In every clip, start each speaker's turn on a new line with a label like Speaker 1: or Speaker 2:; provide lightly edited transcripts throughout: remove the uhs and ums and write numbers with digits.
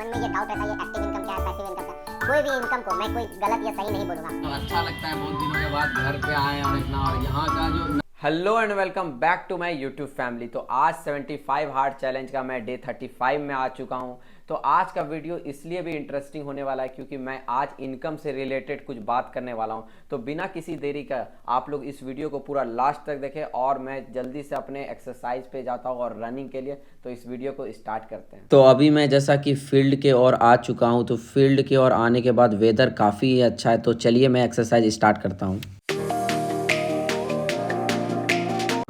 Speaker 1: मन में ये डाउट रहता है ये एक्टिव इनकम क्या है, पैसिव इनकम क्या है। कोई भी इनकम को मैं कोई गलत या सही नहीं बोलूंगा।
Speaker 2: तो अच्छा लगता है बहुत दिनों के बाद घर पे आए और इतना, और यहाँ का जो
Speaker 3: hello and welcome back to my YouTube family. तो आज 75 हार्ड चैलेंज का मैं डे 35 में आ चुका हूं। तो आज का वीडियो इसलिए भी इंटरेस्टिंग होने वाला है क्योंकि मैं आज इनकम से रिलेटेड कुछ बात करने वाला हूं। तो बिना किसी देरी का आप लोग इस वीडियो को पूरा लास्ट तक देखें और मैं जल्दी से अपने एक्सरसाइज पे जाता हूं और रनिंग के लिए। तो इस वीडियो को स्टार्ट करते हैं। तो अभी मैं जैसा कि फील्ड के ओर आ चुका हूँ, तो फील्ड के ओर आने के बाद वेदर काफ़ी अच्छा है। तो चलिए मैं एक्सरसाइज स्टार्ट करता हूँ।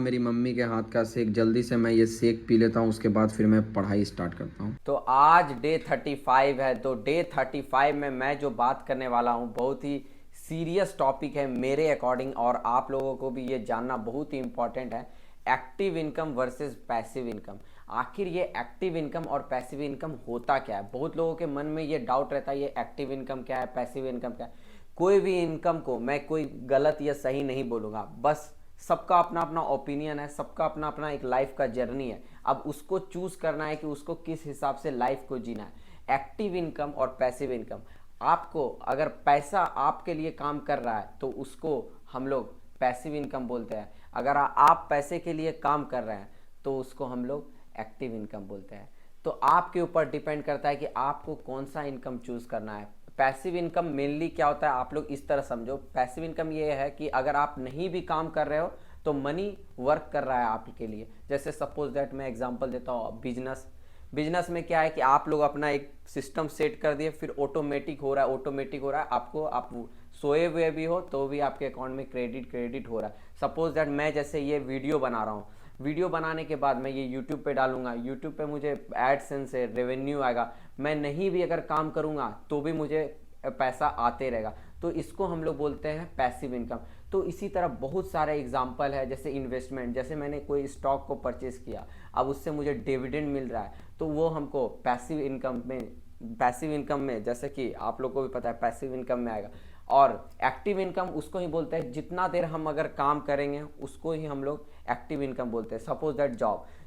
Speaker 3: मेरी मम्मी के हाथ का शेक, जल्दी से मैं ये शेक पी लेता हूँ, उसके बाद फिर मैं पढ़ाई स्टार्ट करता हूँ। तो आज डे 35 है। तो डे 35 में मैं जो बात करने वाला हूँ बहुत ही सीरियस टॉपिक है मेरे अकॉर्डिंग, और आप लोगों को भी ये जानना बहुत ही इंपॉर्टेंट है। Active income versus passive income. आखिर ये एक्टिव इनकम और पैसिव इनकम होता क्या है? बहुत लोगों के मन में ये डाउट रहता है ये एक्टिव इनकम क्या है, पैसिव इनकम क्या है। कोई भी इनकम को मैं कोई गलत या सही नहीं बोलूँगा, बस सबका अपना अपना ओपिनियन है, सबका अपना अपना एक लाइफ का जर्नी है। अब उसको चूज करना है कि उसको किस हिसाब से लाइफ को जीना है। एक्टिव इनकम और पैसिव इनकम, आपको अगर पैसा आपके लिए काम कर रहा है तो उसको हम लोग पैसिव इनकम बोलते हैं। अगर आप पैसे के लिए काम कर रहे हैं तो उसको हम लोग एक्टिव इनकम बोलते हैं। तो आपके ऊपर डिपेंड करता है कि आपको कौन सा इनकम चूज करना है। पैसिव इनकम मेनली क्या होता है, आप लोग इस तरह समझो। पैसिव इनकम ये है कि अगर आप नहीं भी काम कर रहे हो तो मनी वर्क कर रहा है आपके लिए। जैसे सपोज दैट मैं एग्जांपल देता हूँ, बिजनेस में क्या है कि आप लोग अपना एक सिस्टम सेट कर दिए, फिर ऑटोमेटिक हो रहा है। आपको आप सोए हुए भी हो तो भी आपके अकाउंट में क्रेडिट हो रहा है। सपोज दैट मैं जैसे ये वीडियो बना रहा हूँ, वीडियो बनाने के बाद मैं ये यूट्यूब पे डालूंगा, यूट्यूब पे मुझे एडसेंस से रेवेन्यू आएगा। मैं नहीं भी अगर काम करूंगा तो भी मुझे पैसा आते रहेगा। तो इसको हम लोग बोलते हैं पैसिव इनकम। तो इसी तरह बहुत सारे एग्जाम्पल है, जैसे इन्वेस्टमेंट, जैसे मैंने कोई स्टॉक को परचेज किया, अब उससे मुझे डिविडेंड मिल रहा है, तो वो हमको पैसिव इनकम में जैसे कि आप लोग को भी पता है पैसिव इनकम में आएगा। और एक्टिव इनकम उसको ही बोलते हैं जितना देर हम अगर काम करेंगे उसको ही हम लोग एक्टिव इनकम बोलते हैं। सपोज दैट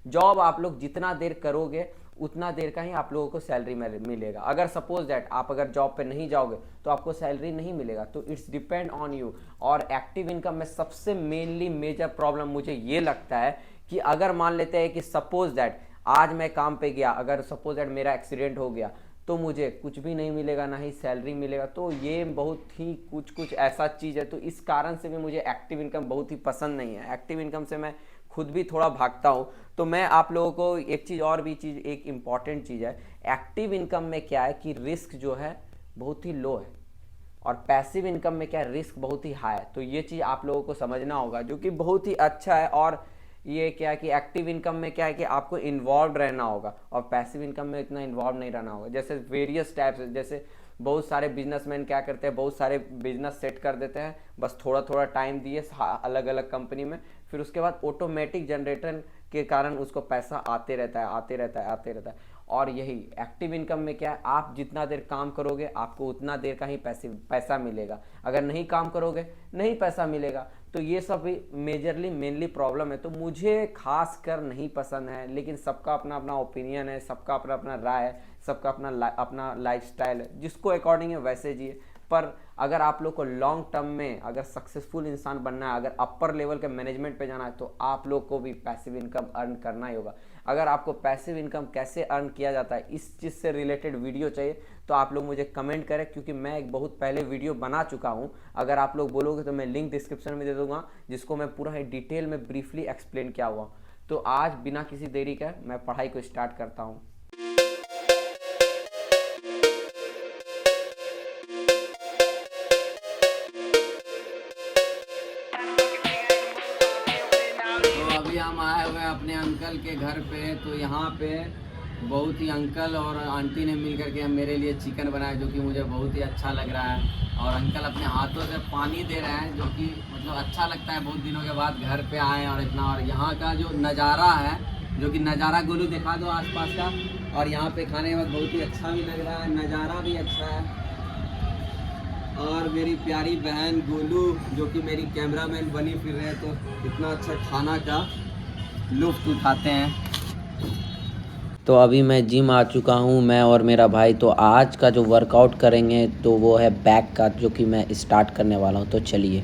Speaker 3: जॉब आप लोग जितना देर करोगे उतना देर का ही आप लोगों को सैलरी मिलेगा। अगर सपोज दैट आप अगर जॉब पे नहीं जाओगे तो आपको सैलरी नहीं मिलेगा। तो इट्स डिपेंड ऑन यू। और एक्टिव इनकम में सबसे मेनली मेजर प्रॉब्लम मुझे ये लगता है कि अगर मान लेते हैं कि सपोज दैट आज मैं काम पे गया, अगर सपोज दैट मेरा एक्सीडेंट हो गया तो मुझे कुछ भी नहीं मिलेगा, ना ही सैलरी मिलेगा। तो ये बहुत ही कुछ ऐसा चीज़ है। तो इस कारण से भी मुझे एक्टिव इनकम बहुत ही पसंद नहीं है। एक्टिव इनकम से मैं खुद भी थोड़ा भागता हूँ। तो मैं आप लोगों को एक चीज़ और भी चीज़, एक इम्पॉर्टेंट चीज़ है, एक्टिव इनकम में क्या है कि रिस्क जो है बहुत ही लो है और पैसिव इनकम में क्या है, रिस्क बहुत ही हाई है। तो ये चीज़ आप लोगों को समझना होगा जो कि बहुत ही अच्छा है। और ये क्या है कि एक्टिव इनकम में क्या है कि आपको इन्वॉल्व रहना होगा और पैसिव इनकम में इतना इन्वॉल्व नहीं रहना होगा। जैसे वेरियस टाइप्स, जैसे बहुत सारे बिजनेसमैन क्या करते हैं, बहुत सारे बिजनेस सेट कर देते हैं, बस थोड़ा थोड़ा टाइम दिए अलग अलग कंपनी में, फिर उसके बाद ऑटोमेटिक जनरेटर के कारण उसको पैसा आते रहता है। और यही एक्टिव इनकम में क्या है, आप जितना देर काम करोगे आपको उतना देर का ही पैसा मिलेगा। अगर नहीं काम करोगे नहीं पैसा मिलेगा। तो ये सब भी मेनली प्रॉब्लम है। तो मुझे खास कर नहीं पसंद है, लेकिन सबका अपना अपना ओपिनियन है, सबका अपना अपना राय है, सबका अपना लाइफस्टाइल है, जिसको अकॉर्डिंग है वैसे जिए। पर अगर आप लोग को लॉन्ग टर्म में अगर सक्सेसफुल इंसान बनना है, अगर अपर लेवल के मैनेजमेंट पे जाना है, तो आप लोग को भी पैसिव इनकम अर्न करना ही होगा। अगर आपको पैसिव इनकम कैसे अर्न किया जाता है इस चीज़ से रिलेटेड वीडियो चाहिए तो आप लोग मुझे कमेंट करें, क्योंकि मैं एक बहुत पहले वीडियो बना चुका हूं। अगर आप लोग बोलोगे तो मैं लिंक डिस्क्रिप्शन में दे दूंगा, जिसको मैं पूरा ही डिटेल में ब्रीफली एक्सप्लेन किया हुआ। तो आज बिना किसी देरी के मैं पढ़ाई को स्टार्ट करता हूँ।
Speaker 2: अभी हम आए हुए हैं अपने अंकल के घर पे। तो यहाँ पे बहुत ही अंकल और आंटी ने मिल करके मेरे लिए चिकन बनाया, जो कि मुझे बहुत ही अच्छा लग रहा है। और अंकल अपने हाथों से पानी दे रहे हैं, जो कि मतलब अच्छा लगता है बहुत दिनों के बाद घर पे आए और इतना। और यहाँ का जो नज़ारा है, जो कि नज़ारा गोलू दिखा दो आसपास का, और यहाँ पे खाने के बाद बहुत ही अच्छा भी लग रहा है, नज़ारा भी अच्छा है। और मेरी प्यारी बहन गोलू जो कि मेरी कैमरामैन बनी फिर रहे, तो इतना अच्छा खाना का लुत्फ़ उठाते हैं।
Speaker 3: तो अभी मैं जिम आ चुका हूँ, मैं और मेरा भाई। तो आज का जो वर्कआउट करेंगे तो वो है बैक का, जो कि मैं स्टार्ट करने वाला हूँ। तो चलिए।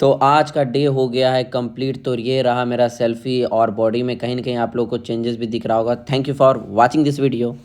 Speaker 3: तो आज का डे हो गया है कंप्लीट। तो ये रहा मेरा सेल्फी, और बॉडी में कहीं ना कहीं आप लोगों को चेंजेस भी दिख रहा होगा। Thank you for watching this video.